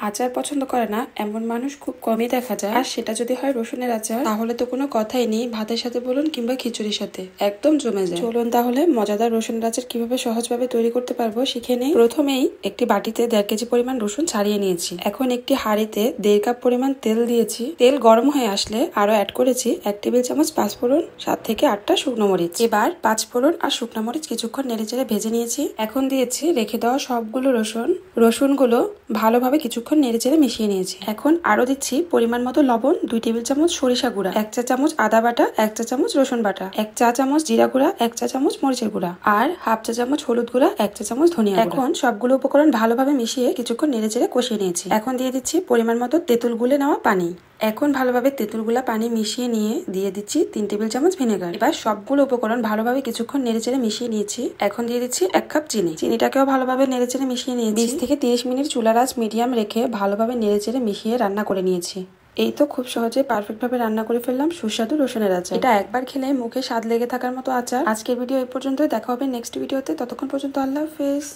আচার পছন্দ করে না এমন মানুষ খুব কমই দেখা যায়। আর সেটা যদি হয় রসুনের আচার, তাহলে তো কোনো কথাই নেই। ভাতের সাথে বলুন কিংবা খিচুড়ির সাথে একদম জমে যায়। চলুন তাহলে মজাদার রসুনের আচার কিভাবে সহজভাবে তৈরি করতে পারবো শিখে নেই। প্রথমেই একটি বাটিতে 1.5 কেজি পরিমাণ রসুন ছাড়িয়ে নিয়েছি। এখন একটি হাঁড়িতে 1.5 কাপ পরিমাণ তেল দিয়েছি। তেল গরম হয়ে আসলে আরো অ্যাড করেছি 1 টেবিল চামচ পাঁচফোড়ন, 7 থেকে 8টা শুকনো মরিচ। এবার পাঁচফোড়ন আর শুকনো মরিচ কিছুক্ষণ নেড়েচেড়ে ভেজে নিয়েছি। এখন দিয়েছি রেখে দেওয়া সবগুলো রসুনগুলো ভালোভাবে কিছুক্ষণ নেড়েচেড়ে মিশিয়ে নিয়েছি। এখন আরো দিচ্ছি পরিমাণ মতো লবণ, 2 টেবিল চামচ সরিষা গুঁড়া, 1 চা চামচ আদা বাটা, 1 চা চামচ রসুন বাটা, 1 চা চামচ জিরা গুঁড়া, 1 চা চামচ মরিচের গুঁড়া আর হাফ চা চামচ হলুদ গুঁড়া, 1 চা চামচ ধনিয়া গুঁড়া। এখন সবগুলো উপকরণ ভালোভাবে মিশিয়ে কিছুক্ষণ নেড়েচেড়ে কষিয়ে নিয়েছি। এখন দিয়ে দিচ্ছি পরিমাণ মতো তেঁতুল গুলে নেওয়া পানি। এখন ভালোভাবে তেঁতুলগুলা পানি মিশিয়ে নিয়ে দিয়ে দিচ্ছি 3 টেবিল চামচ ভিনেগার। এবার সবগুলো উপকরণ ভালোভাবে কিছুক্ষণ নেড়েচেড়ে মিশিয়ে নিয়েছি। এখন দিয়ে দিচ্ছি 1 কাপ চিনি। চিনিটাকেও ভালোভাবে নেড়েচেড়ে মিশিয়ে নিয়েছি। 20 থেকে 30 মিনিট চুলার আঁচ মিডিয়াম রেখে ভালোভাবে নেড়েচেড়ে মিশিয়ে রান্না করে নিয়েছি। এই তো খুব সহজে পারফেক্ট ভাবে রান্না করে ফেললাম সুস্বাদু রসুনের আচার। এটা একবার খেলে মুখে স্বাদ লেগে থাকার মতো আচার। আজকের ভিডিও এই পর্যন্ত, দেখা হবে নেক্সট ভিডিওতে। ততক্ষণ পর্যন্ত আল্লাহ হাফেজ।